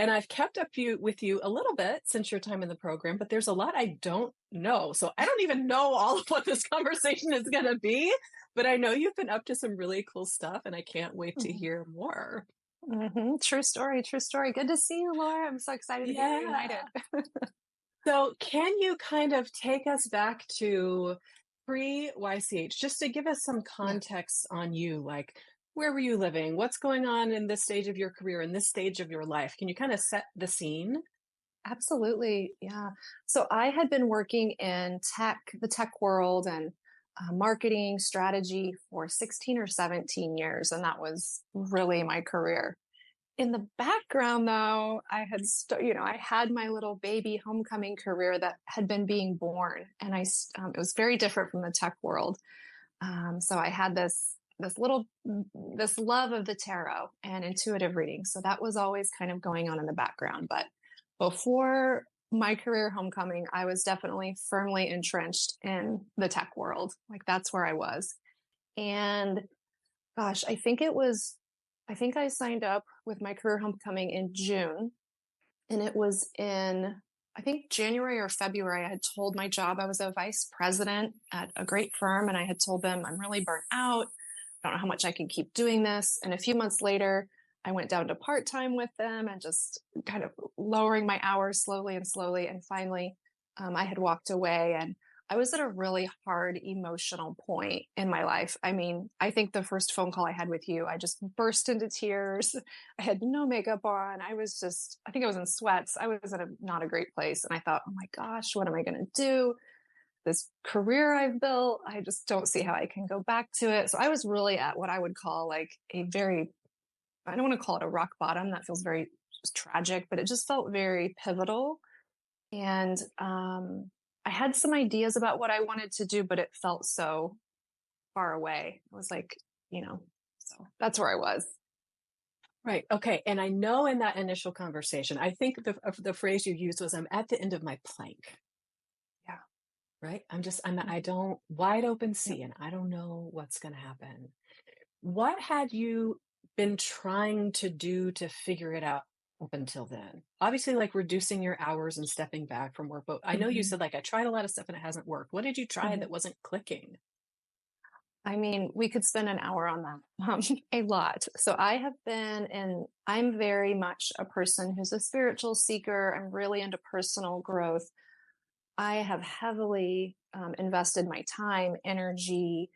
And I've kept with you a little bit since your time in the program, but there's a lot I don't know. So I don't even know all of what this conversation is going to be, but I know you've been up to some really cool stuff and I can't wait to Mhm. hear more. True story. True story. Good to see you, Laura. I'm so excited to be reunited. Yeah. So can you kind of take us back to pre-YCH, just to give us some Yeah, context on you, like where were you living? What's going on in this stage of your career, in this stage of your life? Can you kind of set the scene? absolutely. Yeah. So I had been working in the tech world and marketing strategy for 16 or 17 years. And that was really my career. In the background, though, I had my little baby homecoming career that had been being born. And it was very different from the tech world. So I had this love of the tarot and intuitive reading. So that was always kind of going on in the background. But before my career homecoming, I was definitely firmly entrenched in the tech world. Like that's where I was. And gosh, I think I signed up with my career homecoming in June. And it was in, I think, January or February. I had told my job I was a vice president at a great firm. And I had told them I'm really burnt out. I don't know how much I can keep doing this. And a few months later, I went down to part time with them and just kind of lowering my hours slowly and slowly. And finally, I had walked away and I was at a really hard emotional point in my life. I mean, I think the first phone call I had with you, I just burst into tears. I had no makeup on. I think I was in sweats. I was in not a great place. And I thought, oh my gosh, what am I going to do? This career I've built, I just don't see how I can go back to it. So I was really at what I would call like I don't want to call it a rock bottom. That feels very tragic, but it just felt very pivotal. And I had some ideas about what I wanted to do, but it felt so far away. It was like, so that's where I was. Right. Okay. And I know in that initial conversation, I think the phrase you used was, I'm at the end of my plank, Yeah. right? I don't wide open Yep. sea and I don't know what's going to happen. What had you been trying to do to figure it out up until then? Obviously, like reducing your hours and stepping back from work, but I know you Mm-hmm. said like I tried a lot of stuff and it hasn't worked. What did you try Mm-hmm. that wasn't clicking? I mean, we could spend an hour on that, a lot. So I'm very much a person who's a spiritual seeker. I'm really into personal growth. I have heavily invested my time, energy,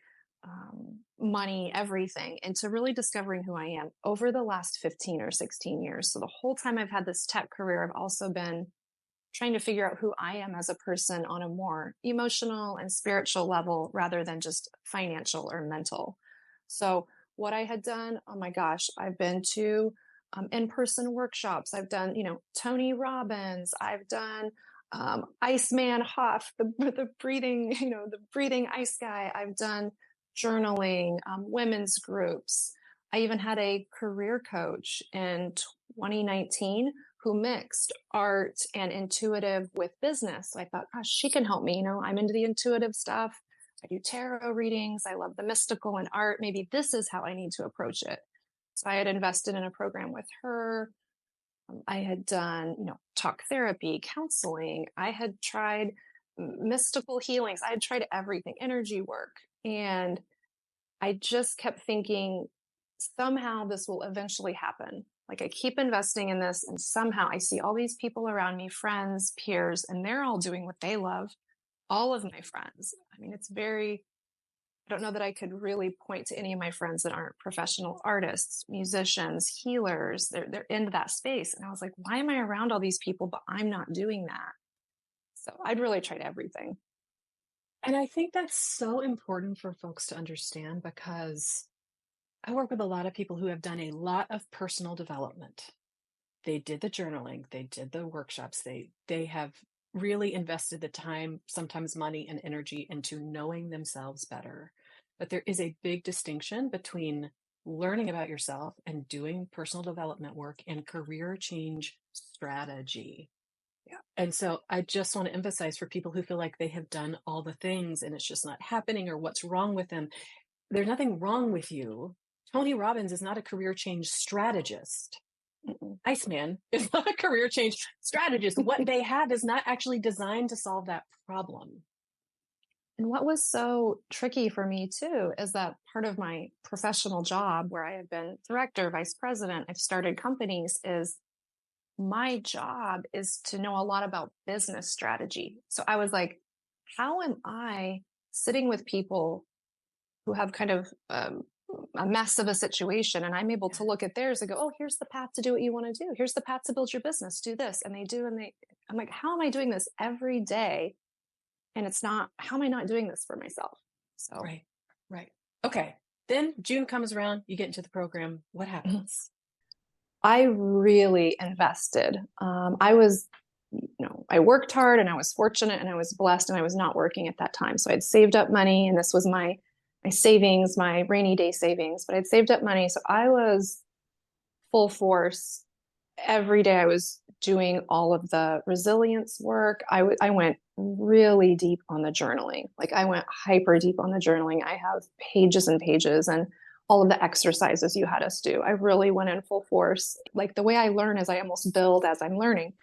money, everything into really discovering who I am over the last 15 or 16 years. So the whole time I've had this tech career, I've also been trying to figure out who I am as a person on a more emotional and spiritual level rather than just financial or mental. So, what I had done, oh my gosh, I've been to in-person workshops. I've done, Tony Robbins. I've done Iceman Hoff, the breathing, the breathing ice guy. I've done journaling, women's groups. I even had a career coach in 2019 who mixed art and intuitive with business. So I thought, gosh, she can help me. I'm into the intuitive stuff. I do tarot readings. I love the mystical and art. Maybe this is how I need to approach it. So I had invested in a program with her. I had done, talk therapy, counseling. I had tried mystical healings. I had tried everything, energy work. And I just kept thinking, somehow this will eventually happen. Like I keep investing in this, and somehow I see all these people around me, friends, peers, and they're all doing what they love. All of my friends. I mean, I don't know that I could really point to any of my friends that aren't professional artists, musicians, healers. They're into that space. And I was like, why am I around all these people, but I'm not doing that? So I'd really tried everything. And I think that's so important for folks to understand because I work with a lot of people who have done a lot of personal development. They did the journaling, they did the workshops, they have really invested the time, sometimes money and energy into knowing themselves better. But there is a big distinction between learning about yourself and doing personal development work and career change strategy. Yeah. And so I just want to emphasize for people who feel like they have done all the things and it's just not happening or what's wrong with them. There's nothing wrong with you. Tony Robbins is not a career change strategist. Mm-mm. Iceman is not a career change strategist. What they have is not actually designed to solve that problem. And what was so tricky for me too is that part of my professional job where I have been director, vice president, I've started companies is my job is to know a lot about business strategy. So I was like, how am I sitting with people who have kind of a mess of a situation and I'm able to look at theirs and go, oh, here's the path to do what you want to do. Here's the path to build your business. Do this. And they do. And I'm like, how am I doing this every day? And it's not, how am I not doing this for myself? So, Right, right. Okay. Then June comes around, you get into the program. What happens? I really invested. I worked hard and I was fortunate and I was blessed and I was not working at that time. So I'd saved up money and this was my savings, my rainy day savings, but I'd saved up money. So I was full force. Every day I was doing all of the resilience work. I went really deep on the journaling. Like I went hyper deep on the journaling. I have pages and pages and all of the exercises you had us do. I really went in full force. Like the way I learn is I almost build as I'm learning.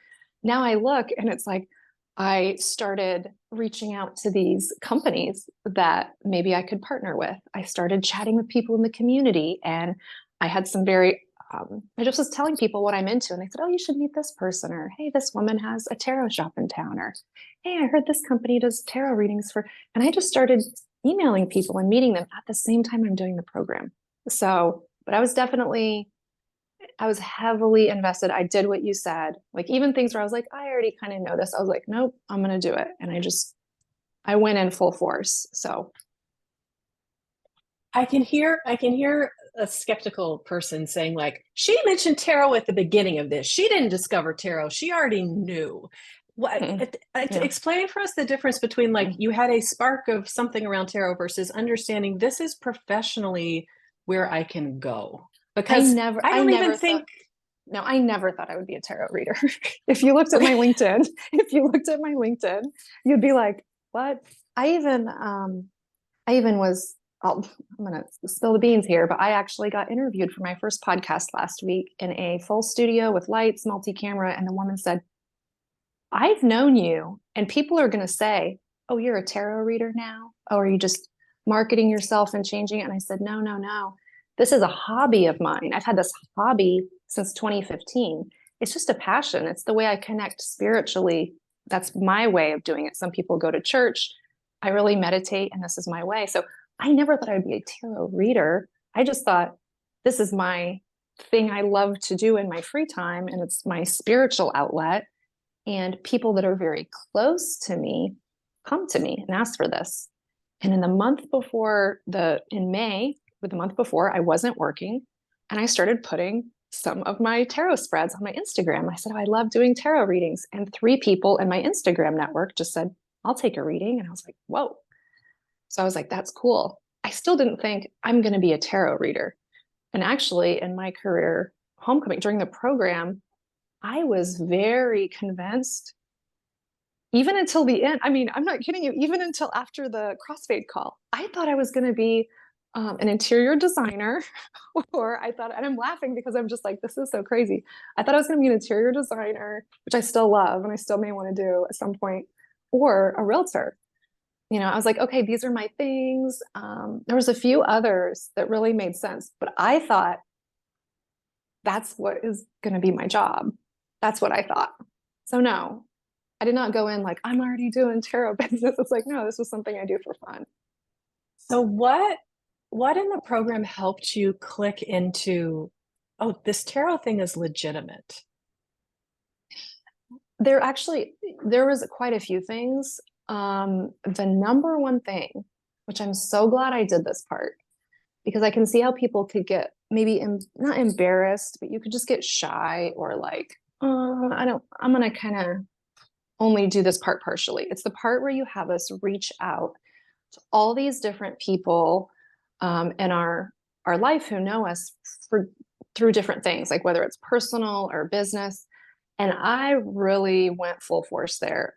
Now I look and it's like I started reaching out to these companies that maybe I could partner with. I started chatting with people in the community and I had some very I just was telling people what I'm into, and they said, "Oh, you should meet this person," or "Hey, this woman has a tarot shop in town," or "Hey, I heard this company does tarot readings for." And I just started emailing people and meeting them at the same time I'm doing the program. So, but I was heavily invested. I did what you said, like even things where I was like, I already kind of know this. I was like, nope, I'm going to do it, and I went in full force. So, I can hear a skeptical person saying like, she mentioned tarot at the beginning of this. She didn't discover tarot. She already knew. What yeah. explain for us the difference between like you had a spark of something around tarot versus understanding this is professionally where I can go. Because I I don't even never thought think No, I never thought I would be a tarot reader. If you looked at my okay. LinkedIn, if you looked at my LinkedIn, you'd be like, "What?" I even was. I'm gonna spill the beans here, but I actually got interviewed for my first podcast last week in a full studio with lights, multi-camera, and the woman said, "I've known you, and people are gonna say, oh, you're a tarot reader now? Oh, are you just marketing yourself and changing it?" And I said, "No, no, no. This is a hobby of mine. I've had this hobby since 2015. It's just a passion. It's the way I connect spiritually. That's my way of doing it. Some people go to church. I really meditate, and this is my way." So I never thought I would be a tarot reader. I just thought this is my thing I love to do in my free time, and it's my spiritual outlet. And people that are very close to me come to me and ask for this. And in the month before in May, with the month before, I wasn't working. And I started putting some of my tarot spreads on my Instagram. I said, oh, I love doing tarot readings. And three people in my Instagram network just said, I'll take a reading. And I was like, whoa. So I was like, that's cool. I still didn't think I'm going to be a tarot reader. And actually, in my career homecoming during the program, I was very convinced, even until the end. I mean, I'm not kidding you, even until after the crossfade call, I thought I was going to be an interior designer, or I thought, and I'm laughing because I'm just like, this is so crazy. I thought I was going to be an interior designer, which I still love and I still may want to do at some point, or a realtor. I was like, okay, these are my things. There was a few others that really made sense, but I thought that's what is going to be my job. That's what I thought. So no, I did not go in like I'm already doing tarot business. It's like, no, this was something I do for fun. So what in the program helped you click into, oh, this tarot thing is legitimate? There was quite a few things. The number one thing, which I'm so glad I did this part, because I can see how people could get maybe not embarrassed, but you could just get shy or like, I'm going to kind of only do this part partially. It's the part where you have us reach out to all these different people in our life who know us through different things, like whether it's personal or business. And I really went full force there.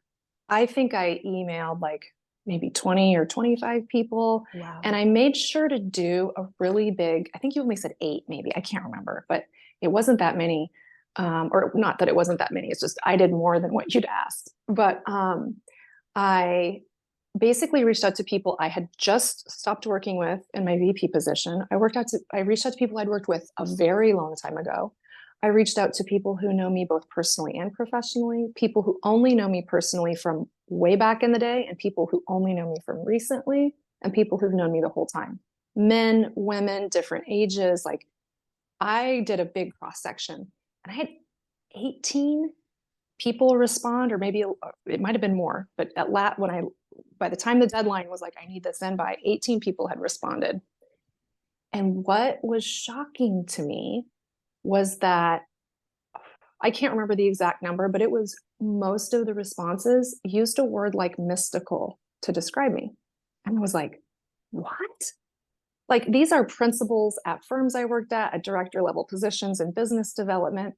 I think I emailed like maybe 20 or 25 people. Wow. And I made sure to do a really big, I think you only said eight, maybe. I can't remember, but it wasn't that many. Or not that it wasn't that many. It's just I did more than what you'd asked. But I basically reached out to people I had just stopped working with in my VP position. I reached out to people I'd worked with a very long time ago. I reached out to people who know me both personally and professionally, people who only know me personally from way back in the day, and people who only know me from recently, and people who've known me the whole time. Men, women, different ages. Like I did a big cross section and I had 18 people respond, or maybe it might have been more, but by the time the deadline was like, I need this in by, 18 people had responded. And what was shocking to me was that I can't remember the exact number, but it was most of the responses used a word like mystical to describe me. And I was like, what? Like these are principals at firms I worked at director level positions in business development.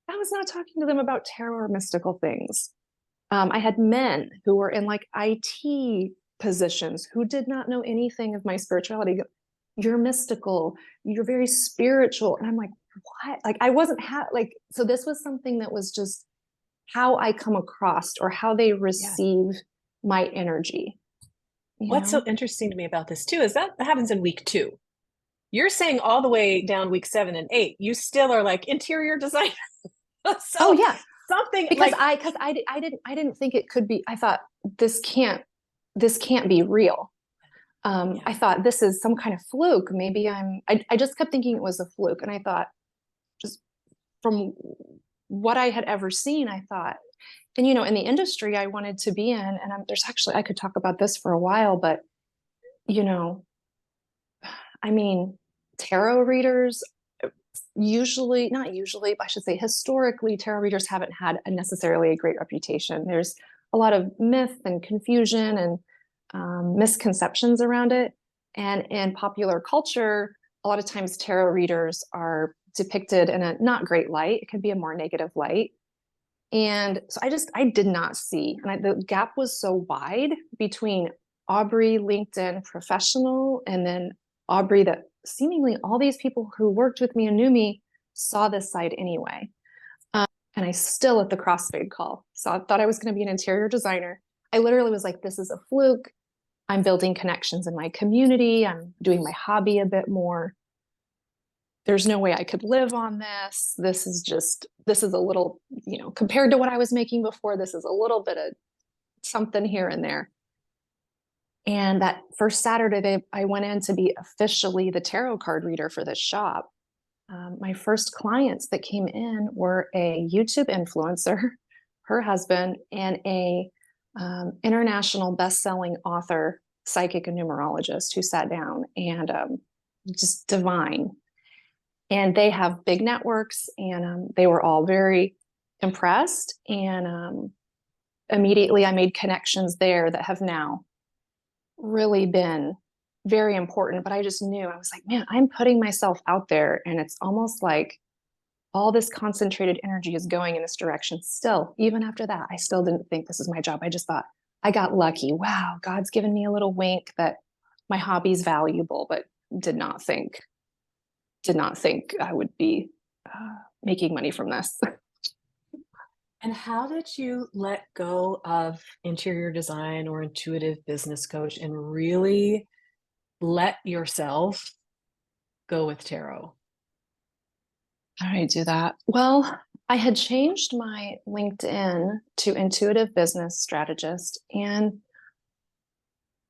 I was not talking to them about tarot or mystical things. I had men who were in like IT positions who did not know anything of my spirituality. You're mystical, you're very spiritual. And I'm like, what? Like, I wasn't, like, so this was something that was just how I come across or how they Yeah. receive my energy, you What's so know? interesting to me about this too is that happens in week 2. You're saying all the way down week 7 and 8, you still are like interior design. Oh, So yeah. something Because like, I didn't think it could be. I thought this can't be real. yeah, I thought this is some kind of fluke. Maybe I just kept thinking it was a fluke. And I thought, just from what I had ever seen, I thought, and in the industry I wanted to be in, and there's actually, I could talk about this for a while, but you know, I mean, tarot readers usually, not usually, but I should say historically, tarot readers haven't had necessarily a great reputation. There's a lot of myth and confusion and misconceptions around it. And in popular culture, a lot of times tarot readers are depicted in a not great light. It can be a more negative light. And so I did not see, and the gap was so wide between Aubrey, LinkedIn professional, and then Aubrey that seemingly all these people who worked with me and knew me saw this side anyway. And I still at the crossfade call. So I thought I was going to be an interior designer. I literally was like, this is a fluke. I'm building connections in my community. I'm doing my hobby a bit more. There's no way I could live on this. This is a little, compared to what I was making before, this is a little bit of something here and there. And that first Saturday, I went in to be officially the tarot card reader for this shop. My first clients that came in were a YouTube influencer, her husband, and a international best-selling author, psychic and numerologist who sat down, and just divine. And they have big networks, and they were all very impressed. And immediately I made connections there that have now really been very important. But I just knew, I was like, man, I'm putting myself out there, and it's almost like all this concentrated energy is going in this direction. Still, even after that, I still didn't think this is my job. I just thought, I got lucky. Wow, God's given me a little wink that my hobby's valuable, but did not think I would be making money from this. and how did you let go of interior design or intuitive business coach and really let yourself go with tarot? How do I do that? Well, I had changed my LinkedIn to intuitive business strategist, and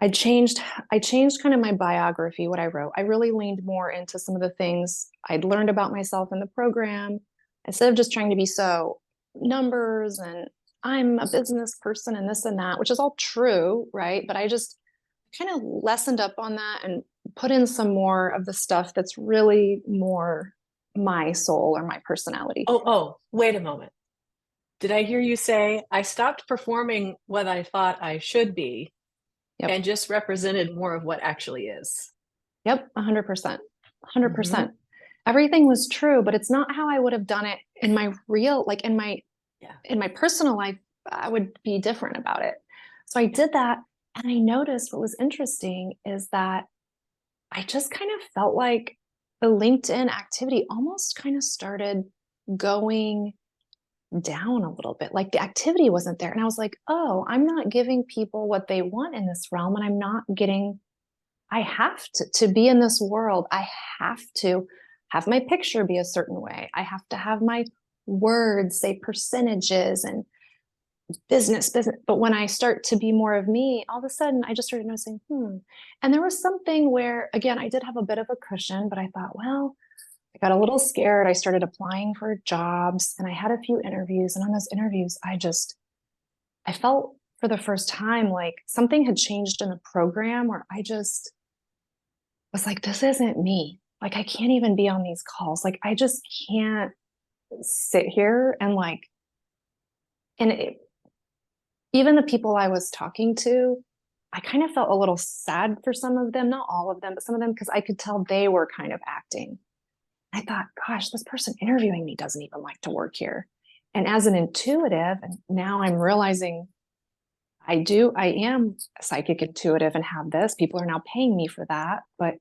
I changed kind of my biography, what I wrote. I really leaned more into some of the things I'd learned about myself in the program, instead of just trying to be so numbers and I'm a business person and this and that, which is all true, right? But I just kind of lessened up on that and put in some more of the stuff that's really more my soul or my personality. Oh, wait a moment. Did I hear you say I stopped performing what I thought I should be Yep. and just represented more of what actually is? Yep. 100%. Mm-hmm. 100%. Everything was true, but it's not how I would have done it in my real, like Yeah. in my personal life. I would be different about it. So I Yeah. did that. And I noticed what was interesting is that I just kind of felt like the LinkedIn activity almost kind of started going down a little bit. Like the activity wasn't there. And I was like, oh, I'm not giving people what they want in this realm. And I'm not getting, I have to be in this world. I have to have my picture be a certain way. I have to have my words say percentages and business. But when I start to be more of me, all of a sudden I just started noticing, And there was something where, again, I did have a bit of a cushion, but I thought, well, I got a little scared. I started applying for jobs and I had a few interviews. And on those interviews, I felt for the first time like something had changed in the program where I just was like, this isn't me. Like, I can't even be on these calls. Like, I just can't sit here and like, and it, even the people I was talking to, I kind of felt a little sad for some of them, not all of them, but some of them, because I could tell they were kind of acting. I thought, gosh, this person interviewing me doesn't even like to work here. And as an intuitive, and now I'm realizing I am psychic intuitive and have this. People are now paying me for that. But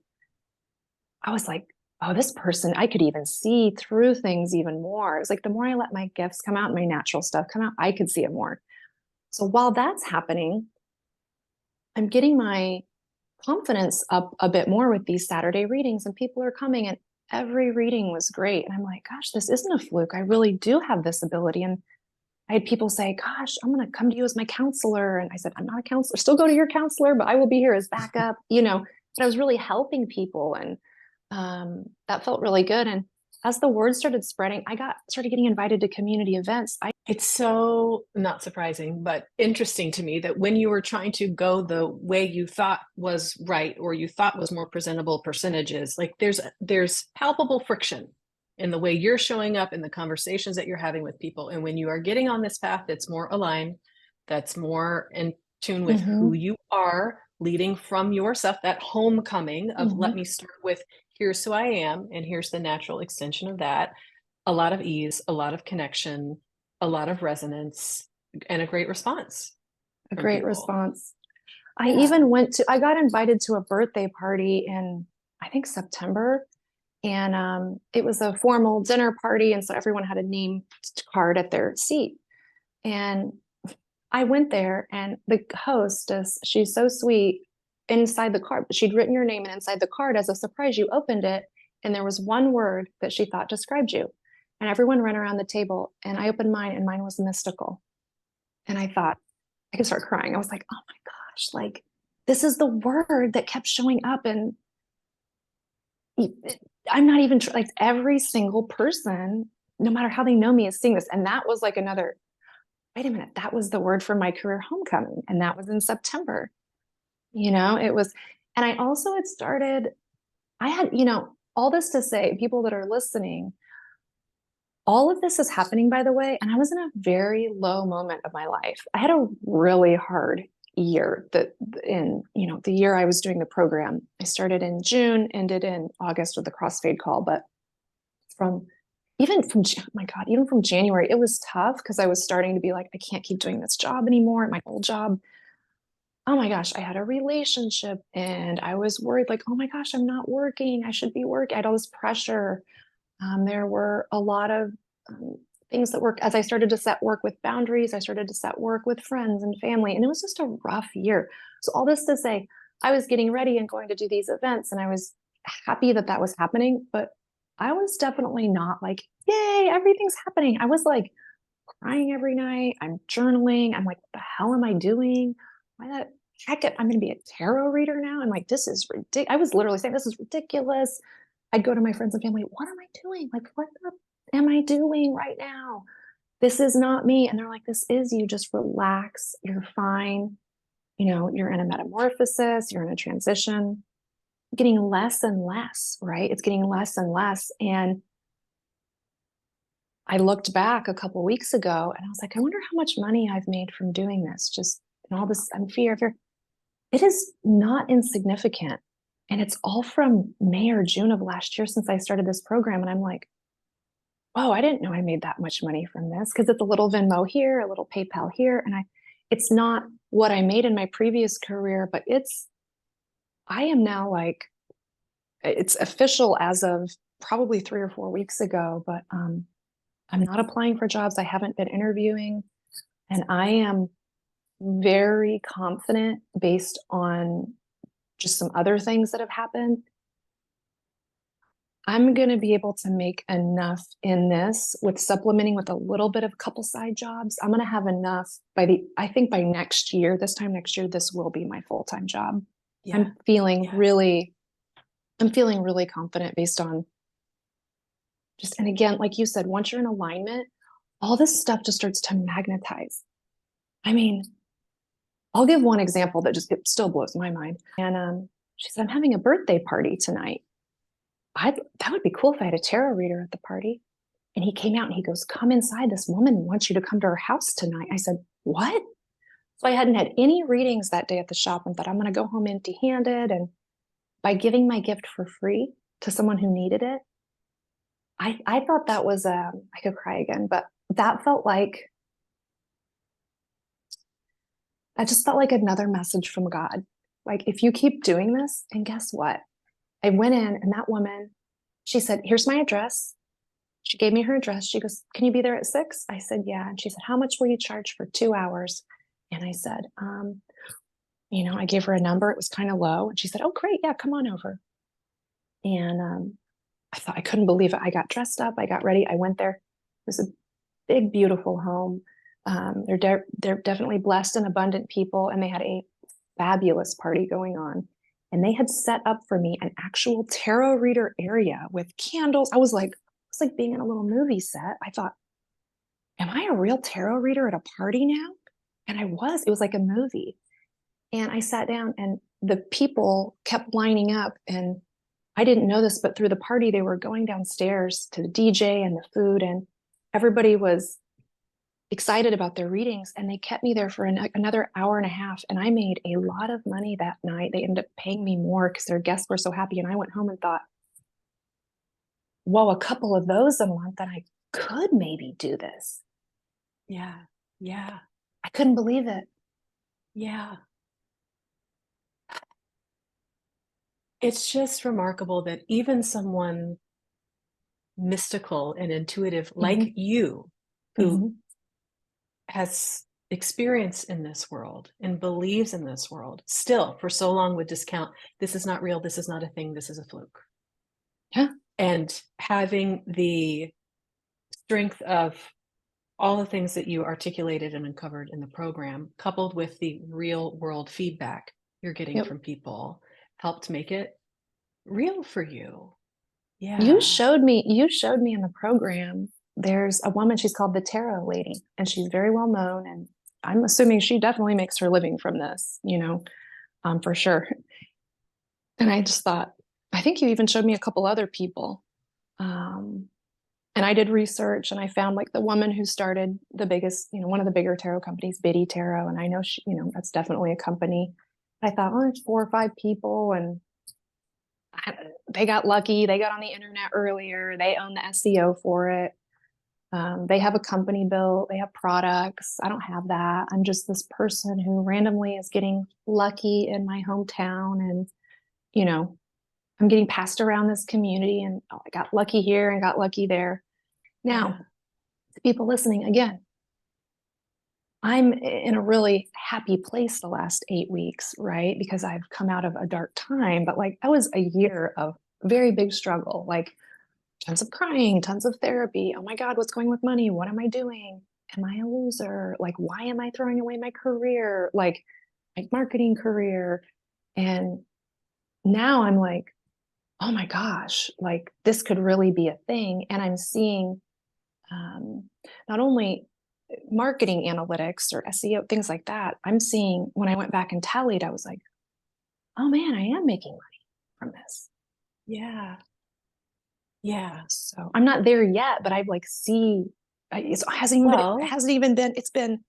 I was like, oh, this person, I could even see through things even more. It's like the more I let my gifts come out, my natural stuff come out, I could see it more. So while that's happening, I'm getting my confidence up a bit more with these Saturday readings, and people are coming, and every reading was great. And I'm like, gosh, this isn't a fluke. I really do have this ability. And I had people say, gosh, I'm going to come to you as my counselor. And I said, I'm not a counselor. Still go to your counselor, but I will be here as backup, But I was really helping people. And that felt really good. And as the word started spreading, started getting invited to community events. It's so not surprising, but interesting to me that when you were trying to go the way you thought was right, or you thought was more presentable percentages, like there's palpable friction in the way you're showing up in the conversations that you're having with people. And when you are getting on this path that's more aligned, that's more in tune with who Mm-hmm. you are, leading from yourself, that homecoming of Mm-hmm. let me start with here's who I am, and here's the natural extension of that. A lot of ease, a lot of connection, a lot of resonance, and a great response A from great people. response. Yeah. I got invited to a birthday party in, I think, September. And it was a formal dinner party. And so everyone had a name card at their seat. And I went there, and the hostess, she's so sweet. Inside the card, she'd written your name, and inside the card, as a surprise, you opened it, and there was one word that she thought described you. And everyone ran around the table, and I opened mine, and mine was mystical. And I thought, I could start crying. I was like, oh my gosh, like this is the word that kept showing up. And I'm not even like every single person, no matter how they know me, is seeing this. And that was like another, wait a minute, that was the word for my career homecoming. And that was in September. It was, and I also had started, I had, all this to say, people that are listening, all of this is happening, by the way, and I was in a very low moment of my life. I had a really hard year the year I was doing the program. I started in June, ended in August with the crossfade call, but from oh my God, even from January, it was tough because I was starting to be like, I can't keep doing this job anymore, my old job. Oh my gosh, I had a relationship and I was worried, like, oh my gosh, I'm not working. I should be working. I had all this pressure. There were a lot of um, things that work as I started to set work with boundaries. I started to set work with friends and family, and it was just a rough year. So all this to say, I was getting ready and going to do these events, and I was happy that that was happening. But I was definitely not like, yay, everything's happening. I was like crying every night. I'm journaling. I'm like, what the hell am I doing? Why the heck? I'm going to be a tarot reader now. I'm like, this is ridiculous. I was literally saying, this is ridiculous. I'd go to my friends and family, what am I doing? Like, what am I doing right now? This is not me. And they're like, this is you. Just relax. You're fine. You're in a metamorphosis, you're in a transition, getting less and less, right? It's getting less and less. And I looked back a couple weeks ago and I was like, I wonder how much money I've made from doing this. Just and all this, I'm fear. It is not insignificant. And it's all from May or June of last year since I started this program. And I'm like, oh, I didn't know I made that much money from this because it's a little Venmo here, a little PayPal here. And it's not what I made in my previous career, but I am now like, it's official as of probably 3 or 4 weeks ago, but I'm not applying for jobs. I haven't been interviewing. And I am very confident based on just some other things that have happened. I'm going to be able to make enough in this with supplementing with a little bit of a couple side jobs. I'm going to have enough I think by next year, this time next year, this will be my full-time job. Yeah. I'm feeling Yeah. really, I'm feeling really confident based on just, and again, like you said, once you're in alignment, all this stuff just starts to magnetize. I mean, I'll give one example that just, it still blows my mind. And she said, I'm having a birthday party tonight. That would be cool if I had a tarot reader at the party. And he came out and he goes, come inside. This woman wants you to come to her house tonight. I said, what? So I hadn't had any readings that day at the shop and thought, I'm going to go home empty handed. And by giving my gift for free to someone who needed it, I thought that was, I could cry again, but that felt like, I just felt like another message from God. Like, if you keep doing this, and guess what? I went in and that woman, she said, here's my address. She gave me her address. She goes, can you be there at 6? I said, yeah. And she said, how much will you charge for 2 hours? And I said, I gave her a number. It was kind of low. And she said, oh, great. Yeah, come on over. And I thought, I couldn't believe it. I got dressed up. I got ready. I went there. It was a big, beautiful home. They're definitely blessed and abundant people. And they had a fabulous party going on. And they had set up for me an actual tarot reader area with candles. I was like, it's like being in a little movie set. I thought, am I a real tarot reader at a party now? And I was. It was like a movie. And I sat down and the people kept lining up. And I didn't know this, but through the party, they were going downstairs to the DJ and the food. And everybody was excited about their readings. And they kept me there for another hour and a half. And I made a lot of money that night. They ended up paying me more because their guests were so happy. And I went home and thought, whoa, a couple of those a month, and I could maybe do this. Yeah. Yeah. I couldn't believe it. Yeah. It's just remarkable that even someone mystical and intuitive like Mm-hmm. you, who Mm-hmm. has experience in this world and believes in this world, still for so long would discount, this is not real, this is not a thing, this is a fluke. Yeah. And having the strength of all the things that you articulated and uncovered in the program, coupled with the real world feedback you're getting Yep. from people, helped make it real for you. You Yeah. showed me, you showed me in the program, there's a woman, she's called the Tarot Lady, and she's very well known. And I'm assuming she definitely makes her living from this, for sure. And I just thought, I think you even showed me a couple other people. Um, and I did research and I found like the woman who started the biggest, one of the bigger tarot companies, Biddy Tarot. And I know she, that's definitely a company. I thought, oh, there's 4 or 5 people. And they got lucky. They got on the internet earlier. They own the SEO for it. They have a company built. They have products. I don't have that. I'm just this person who randomly is getting lucky in my hometown. And, you know, I'm getting passed around this community and oh, I got lucky here and got lucky there. Yeah. Now, to people listening, again, I'm in a really happy place the last 8 weeks, right? Because I've come out of a dark time, but like that was a year of very big struggle, like tons of crying, tons of therapy. Oh my God, what's going with money? What am I doing? Am I a loser? Like, why am I throwing away my career? Like my marketing career. And now I'm like, oh my gosh, like this could really be a thing. And I'm seeing um, not only marketing analytics or SEO, things like that. I'm seeing when I went back and tallied, I was like, oh man, I am making money from this. Yeah. Yeah. So I'm not there yet, but I like see it Well, hasn't even been, it's been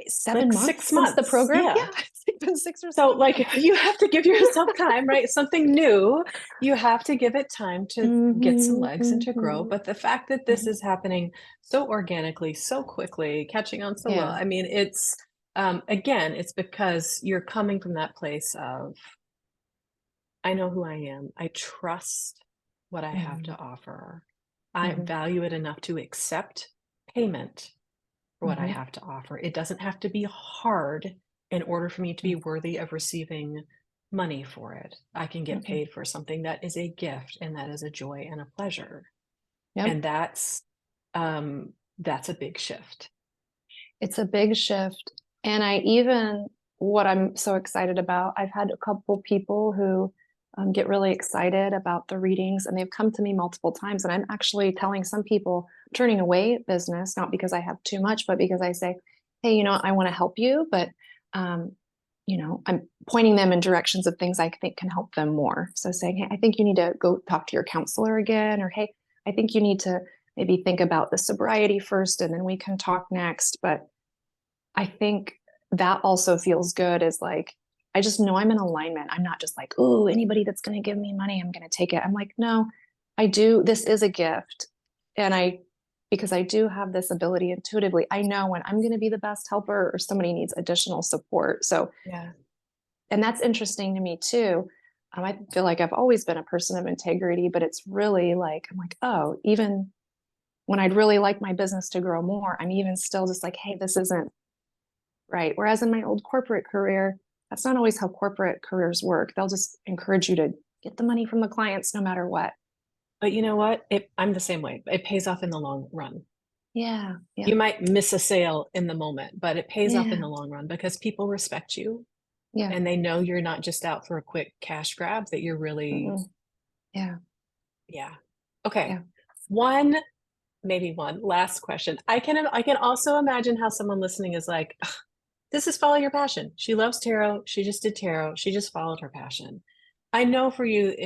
seven like months six since the months. program. Yeah. Yeah, it's been 6 or 7 So, like, months. you have to give yourself time, right? Something new, you have to give it time to get some Mm-hmm, legs and to grow. mm-hmm, But the fact that this mm-hmm. is happening so organically, so quickly, catching on so well, Yeah. I mean, it's, again, it's because you're coming from that place of, I know who I am. I trust what I have Mm-hmm. to offer. I Mhm. value it enough to accept payment for what I Mhm. have to offer. It doesn't have to be hard in order for me to be Mm. worthy of receiving money for it. I can get Mhm. paid for something that is a gift and that is a joy and a pleasure. Yep. And that's a big shift. It's a big shift. And I even, what I'm so excited about, I've had a couple people who get really excited about the readings, and they've come to me multiple times. And I'm actually telling some people, turning away business, not because I have too much, but because I say, hey, I want to help you, but, um, I'm pointing them in directions of things I think can help them more. So saying, hey, I think you need to go talk to your counselor again, or hey, I think you need to maybe think about the sobriety first and then we can talk next. But I think that also feels good as like, I just know I'm in alignment. I'm not just like, oh, anybody that's going to give me money, I'm going to take it. I'm like, no, I do. This is a gift. And because I do have this ability intuitively, I know when I'm going to be the best helper or somebody needs additional support. So, Yeah. and that's interesting to me too. I feel like I've always been a person of integrity, but it's really like, I'm like, oh, even when I'd really like my business to grow more, I'm even still just like, hey, this isn't right. Whereas in my old corporate career, that's not always how corporate careers work. They'll just encourage you to get the money from the clients no matter what. But you know what? I'm the same way. It pays off in the long run. Yeah. Yeah. You might miss a sale in the moment, but it pays off in Yeah. the long run because people respect you Yeah. and they know you're not just out for a quick cash grab, that you're really, Mm-mm. Yeah. yeah. Okay. Yeah. One, maybe one last question. I can also imagine how someone listening is like, "Ugh, this is follow your passion. She loves tarot. She just did tarot. She just followed her passion." I know for you,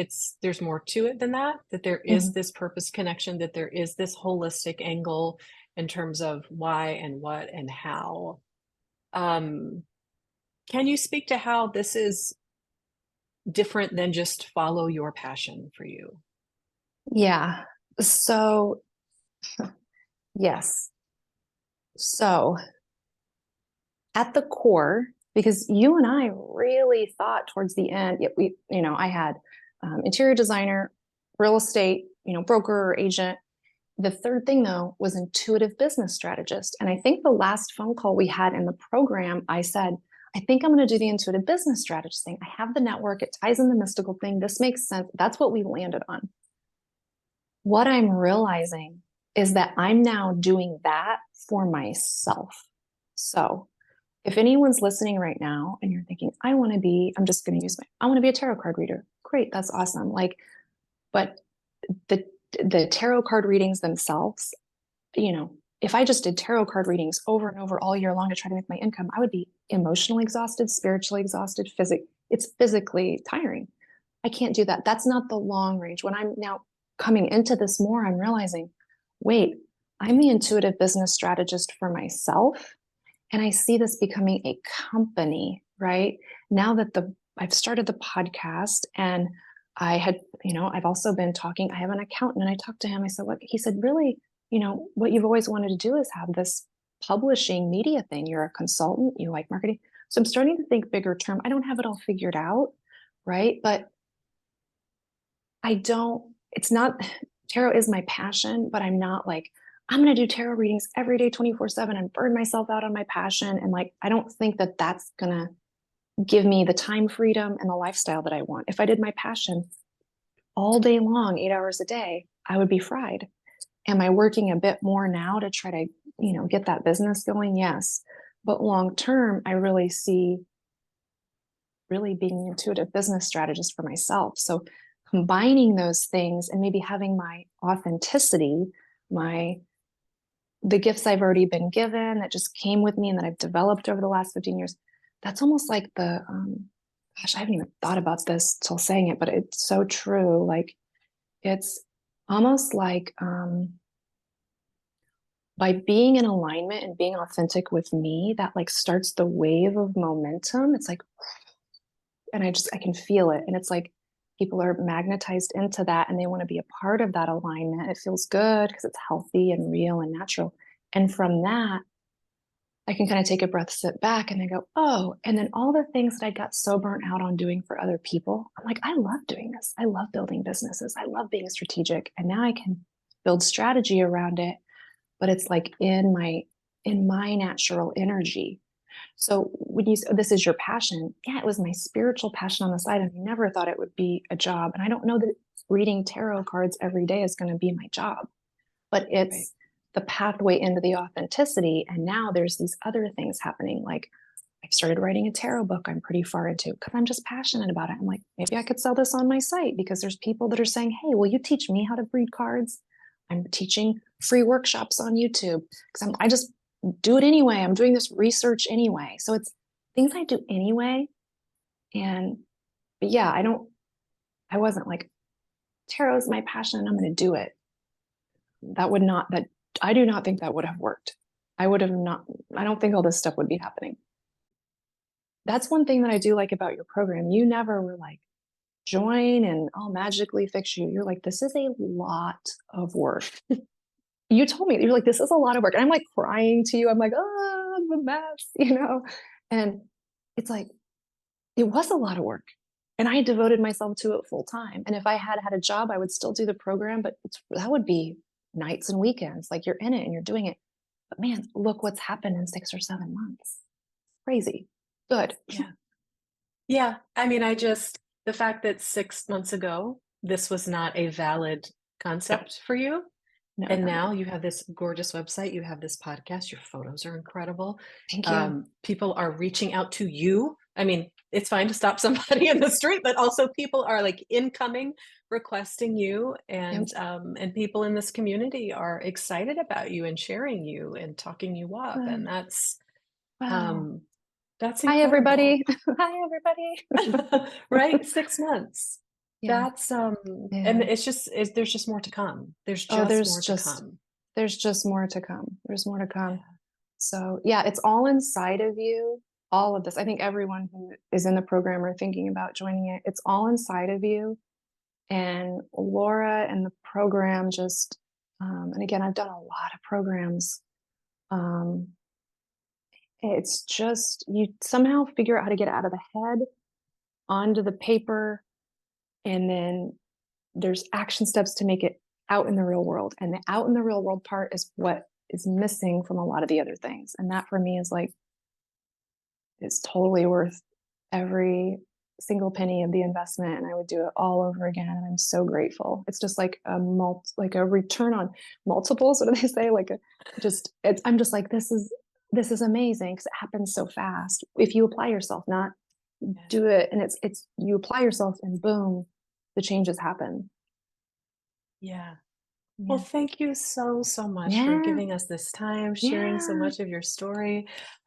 there's more to it than that, that there is Mhm. this purpose connection, that there is this holistic angle in terms of why and what and how. Um, can you speak to how this is different than just follow your passion for you? Yeah. So, yes. So, at the core, because you and I really thought towards the end, I had interior designer, real estate, broker or agent. The third thing, though, was intuitive business strategist. And I think the last phone call we had in the program, I said, I think I'm going to do the intuitive business strategist thing. I have the network, it ties in the mystical thing. This makes sense. That's what we landed on. What I'm realizing is that I'm now doing that for myself. So if anyone's listening right now and you're thinking, I'm just going to I want to be a tarot card reader. Great. That's awesome. But the, the tarot card readings themselves, you know, if I just did tarot card readings over and over all year long to try to make my income, I would be emotionally exhausted, spiritually exhausted, it's physically tiring. I can't do that. That's not the long range. When I'm now coming into this more, I'm realizing, wait, I'm the intuitive business strategist for myself. And I see this becoming a company, right? Now that I've started the podcast and I've also been talking, I have an accountant and I talked to him. I said, what he said, really, what you've always wanted to do is have this publishing media thing. You're a consultant, you like marketing. So I'm starting to think bigger term. I don't have it all figured out, right? But it's not, tarot is my passion, but I'm not like, I'm going to do tarot readings every day, 24/7 and burn myself out on my passion. And like, I don't think that that's going to give me the time freedom and the lifestyle that I want. If I did my passion all day long, 8 hours a day, I would be fried. Am I working a bit more now to try to, get that business going? Yes. But long term, I really see really being an intuitive business strategist for myself. So combining those things and maybe having my authenticity, my the gifts I've already been given that just came with me and that I've developed over the last 15 years, that's almost like gosh, I haven't even thought about this till saying it, but it's so true. Like it's almost like by being in alignment and being authentic with me, that like starts the wave of momentum. It's like, and I can feel it. And it's like people are magnetized into that and they want to be a part of that alignment. It feels good because it's healthy and real and natural. And from that, I can kind of take a breath, sit back, and then go, oh, and then all the things that I got so burnt out on doing for other people, I'm like, I love doing this. I love building businesses. I love being strategic. And now I can build strategy around it, but it's like in my natural energy. So when you say, this is your passion, yeah, it was my spiritual passion on the side. And I never thought it would be a job. And I don't know that reading tarot cards every day is going to be my job, but Right. it's the pathway into the authenticity. And now there's these other things happening. Like I've started writing a tarot book I'm pretty far into because I'm just passionate about it. I'm like, maybe I could sell this on my site because there's people that are saying, hey, will you teach me how to read cards? I'm teaching free workshops on YouTube because I just do it anyway. I'm doing this research anyway. So it's things I do anyway. And but yeah, I wasn't like, tarot is my passion and I'm going to do it. That would not, that I do not think that would have worked. I would have not, I don't think all this stuff would be happening. That's one thing that I do like about your program. You never were like, join and I'll magically fix you. You're like, this is a lot of work. You told me, you're like, this is a lot of work. And I'm like crying to you. I'm like, oh, I'm a mess, you know? And it's like, it was a lot of work. And I devoted myself to it full time. And if I had had a job, I would still do the program, but that would be nights and weekends. Like you're in it and you're doing it. But man, look what's happened in 6 or 7 months. Crazy. Good. Yeah. Yeah. I mean, the fact that 6 months ago, this was not a valid No, concept for you. no, And no, no. now you have this gorgeous website, you have this podcast, your photos are incredible. Thank you. People are reaching out to you. I mean, it's fine to stop somebody in the street, but also people are like incoming, requesting you, Yep. and people in this community are excited about you and sharing you and talking you up, and Good. Wow. um, that's Hi, incredible. everybody. Hi, everybody. Right? 6 months. Yeah. That's and Yeah. there's just more to come. There's Oh, just more to come. there's just more to come. There's more to come. Yeah. So, yeah, it's all inside of you. All of this. I think everyone who is in the program or thinking about joining it, it's all inside of you. And Laura and the program just, and again, I've done a lot of programs. Um, it's just you somehow figure out how to get out of the head onto the paper, and then there's action steps to make it out in the real world. And the out in the real world part is what is missing from a lot of the other things. And that for me is like, it's totally worth every single penny of the investment. And I would do it all over again. And I'm so grateful. It's just like like a return on multiples. What do they say? Like I'm just like, this is amazing because it happens so fast. If you apply yourself, not Yeah. do it. And you apply yourself and boom, the changes happen. Yeah. Well, Yeah. thank you so, so much for Yeah. giving us this time, sharing so Yeah. much of your story.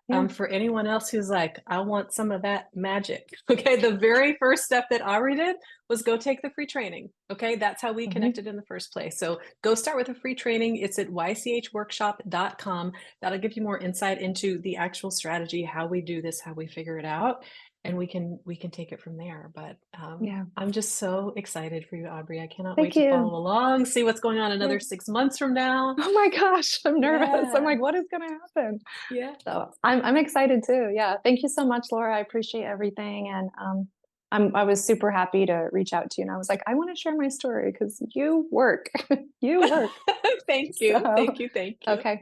Yeah. For anyone else who's like, I want some of that magic. Okay. The very first step that Aubrey did was go take the free training. Okay. That's how we Mhm. connected in the first place. So go start with a free training. It's at ychworkshop.com. That'll give you more insight into the actual strategy, how we do this, how we figure it out. And we can take it from there. But Yeah. I'm just so excited for you, Aubrey. I cannot wait Thank to follow you. along, see what's going on Yeah. another 6 months from now. Oh my gosh, I'm nervous. I'm Yeah. like, what is going to happen? Yeah. So I'm excited too. Yeah. Thank you so much, Laura. I appreciate everything. And I was super happy to reach out to you. And I was like, I want to share my story because you work. You work. Thank you. So Thank you. Thank you. okay.